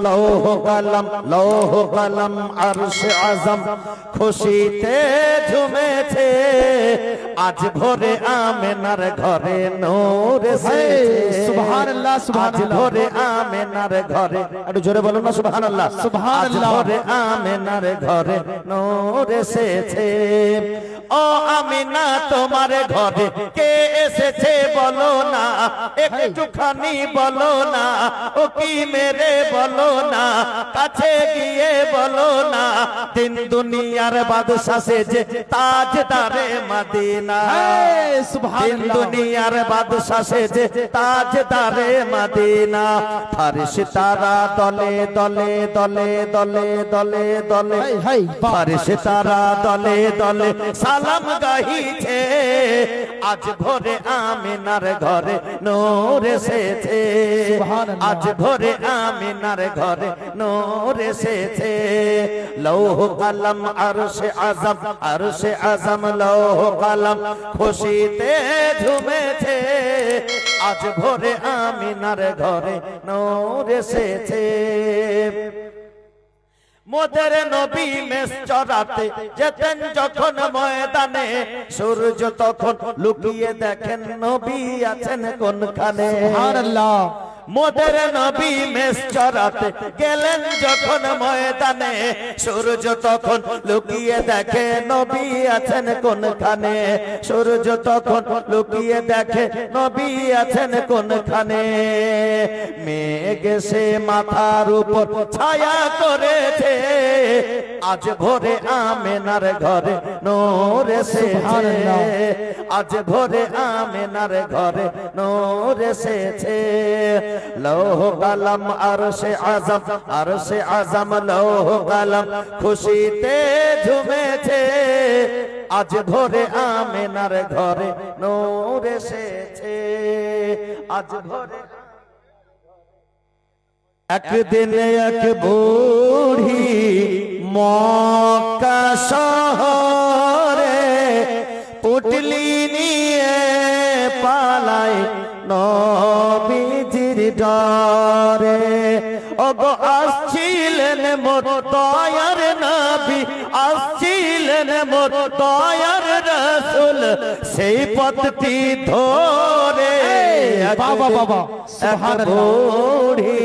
লৌহ কলম আরশে আজম খুশিতে ঝুমেছে, আজ ভোরে আমেনার ঘরে নূর এসেছে। সুবহানাল্লাহ আজ ভোরে আমেনার ঘরে, একটু জোরে বলো না সুবহানাল্লাহ। সুবহানাল্লাহ। আজ ভোরে আমেনার ঘরে নূর এসেছে। ও আমিনা তোমার ঘরে কে এসেছে বলো না, একটুখানি বলো না, ও কি মেরে বলো না, কাছে গিয়ে বলো না, তিন দুনিয়ার বাদশা সেজে তাজদারে মদিনা। তিন দুনিয়ার বাদশা সেজে তাজদারে মদিনা। ফারিশতারা দলে দলে দলে দলে দলে দলে, ফারিশতারা দলে দলে সালাম গাহিছে, আজ ভোরে আমিনার ঘরে নূর এসেছে। আজ ভোরে আমিনার ঘরে নূর এসেছে। লৌহ কলম আরশে আজম, আরশে আজম লৌহ কলম খুশিতে ঝুমেছে, আজ ভোরে আমিনার ঘরে নূর এসেছে। মোদের নবী মেষ চরাতে যেতেন যখন ময়দানে, সূর্য তখন লুকিয়ে দেখেন নবী আছেন কোনখানে। সুবহানাল্লাহ। মোদের নবী মেষ চরাতে গেলেন যখন ময়দানে, সূর্য তখন লুকিয়ে দেখে নবী আছেন কোনখানে। সূর্য তখন লুকিয়ে দেখে নবী আছেন কোনখানে। মেঘ সে মাথার উপর ছায়া করেছে, আজ ভোরে আমেনার ঘরে নূর এসেছে। আজ ভোরে আমেনার ঘরে নূর এসেছে। লৌহ কলম আরশে আজম, আরশে আজম লৌহ কলম খুশিতে ঝুমেছে, আজ ভোরে আমেনার ঘরে নূর এসেছে। আজ ভোরে একদিন এক বুড়ি মক্কা শহরে পুটলি নিয়ে পালায় নবীজির ডরে। ওগো আসছিলেন মোর দয়ার নবী, আসছিলেন মোর দয়ার রাসূল, সেই পথটি ধরে বাবা বাবা সুবহানাল্লাহ। বুড়ি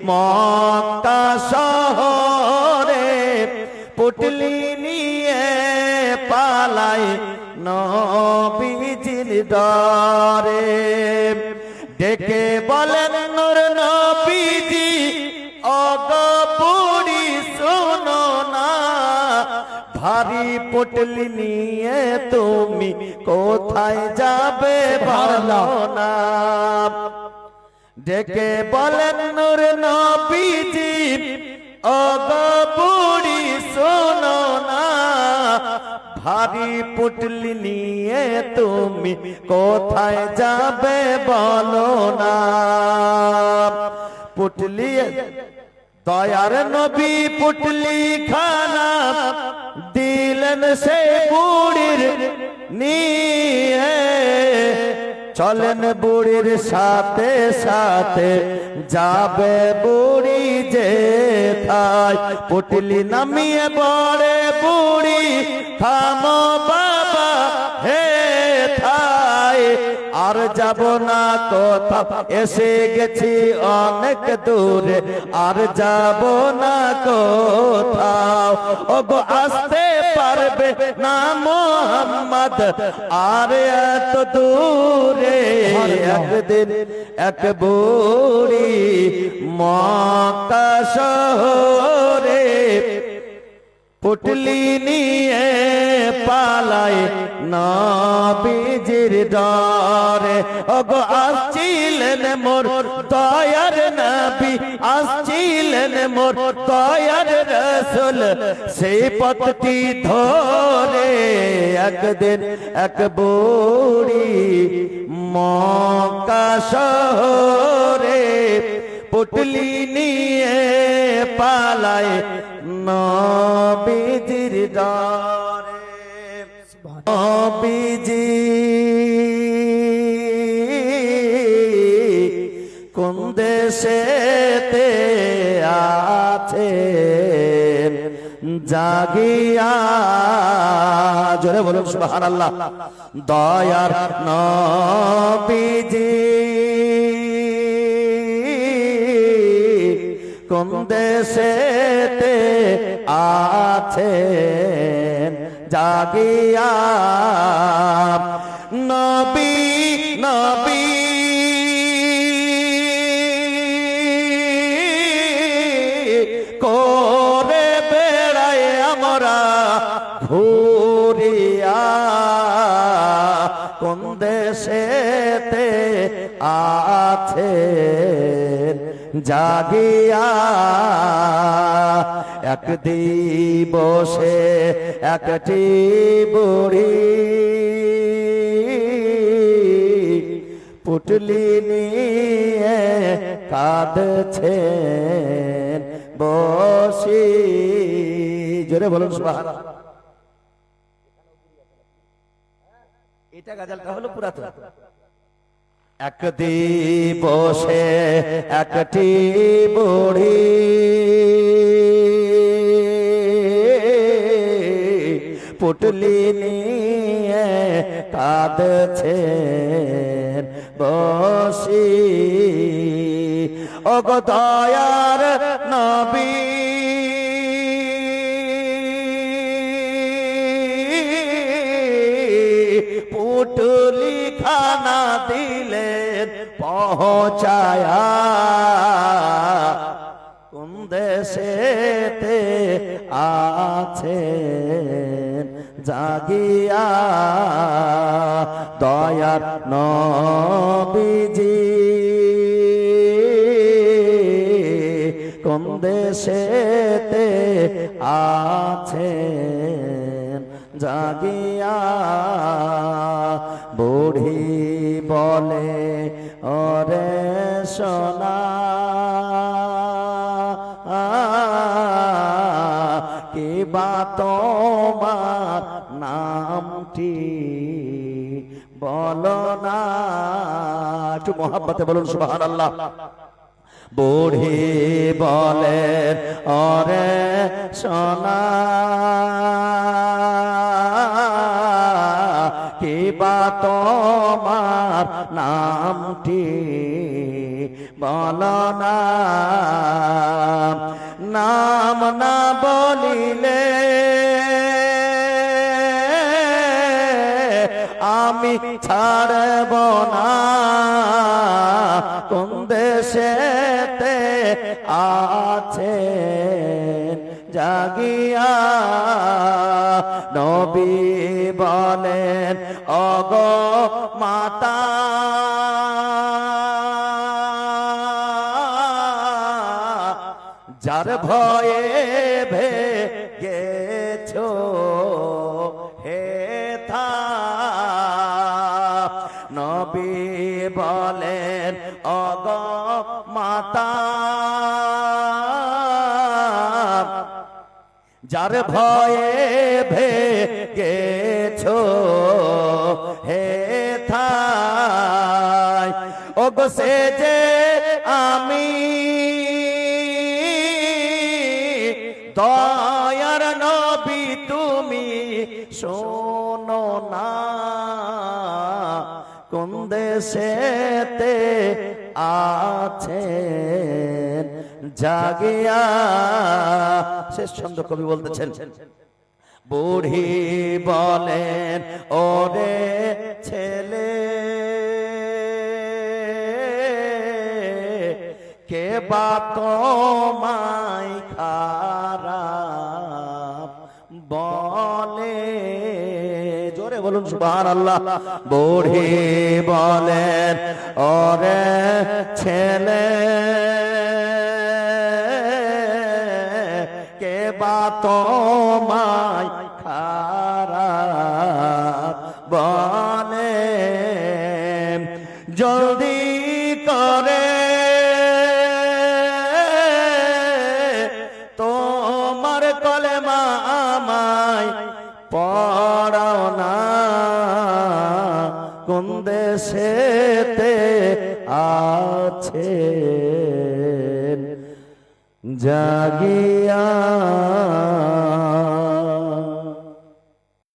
মক্কা শহরে পুটলি নিয়ে পালায় নবীজির ডরে। ডেকে বলেন নূর নবীজি, ওগো বুড়ি শোনো না, ভারী পুটলি নিয়ে তুমি কোথায় যাবে বলো না। ডেকে বলেন নূর নবীজি, ওগো বুড়ি শোনো না, ভারী পুটলি নিয়ে তুমি কোথায় যাবে বলো না। পুটলি দয়ার নবী পুটলি খানা দিলেন সে বুড়ির নিয়ে, চলেন বুড়ির সাথে সাথে যাবে বুড়ি যেথায়। পুটলি নামিয়ে বড়ে বুড়ি থামো বাবা হে থায়, আর যাব না কোথাও এসে গেছি অনেক দূরে, আর যাব না কোথাও। ওগো আসতে পারবে না মুহাম্মদ আর এত দূরে। একদিন এক বুড়ি মক্কা শহরে পুটলি নিয়ে পালায় নবীজির ডরে। ওগো আসছিলেন মোর দয়ার নবী, আসছিলেন মোর দয়ার রাসূল, সেই পথটি ধরে। একদিন এক বুড়ি মক্কা শহরে পুটলি নিয়ে পালায় নবীজির ডরে। নবীজি কোন দেশেতে আছেন জাগিয়া, জোরে বলুন সুবহানাল্লাহ। দয়ার নবীজি কোন দেশেতে আছেন জাগিয়া, নবী নবী করে বেড়ায় আমরা ঘুরিয়া, কোন দেশেতে আছেন জাগিয়া, এক দিবসে একটি বুড়ি পুটলি নিয়ে কাঁদছেন বসি, জোরে বলুন সুবহানাল্লাহ। এটা গজলটা হলো পুরাতন। এক দিবসে একটি বুড়ি পুটলি নিয়ে কাঁদছেন বসি, ও গো দয়ার নবী পুটলি খানা দিলেন পৌঁছায়া, কোন দেশেতে আছেন জাগিয়া, দয়ার নবীজি কোন দেশেতে আছেন জাগিয়া। বুড়ি বলে ওরে সোনা কি বা তোমার নামটি বলো না, একটু মোহাব্বতে বলুন সুবহানাল্লাহ। বুড়ি বলেন ওরে সোনা কি বা তোমার নামটি বলো না, নাম না বলিলে আমি ছাড়ব না, কোন দেশেতে আছেন জাগিয়া, নবী বলেন ওগো মাতা যার ভয়ে ভেগেছো হে থা, নবী বলেন ওগো মাতা যার ভয়ে ভেগেছো হে থাই, ওগো সে যে আমি দয়ার নবী তুমি শোনো না, কোন দেশেতে আছেন জাগিয়া। শেষ ছন্দ কবি বলতেছেন, বুড়ি বলেন ওরে ছেলে কে বা তোমায় খারাপ বলে, জোরে বলুন সুবহানাল্লাহ। বুড়ি বলেন ওরে ছেলে কে বা তোমায় খারাপ বলে, জলদি করে তোমার কলেমা আমায় পড়াও না, কোন দেশেতে আছেন জাগিয়া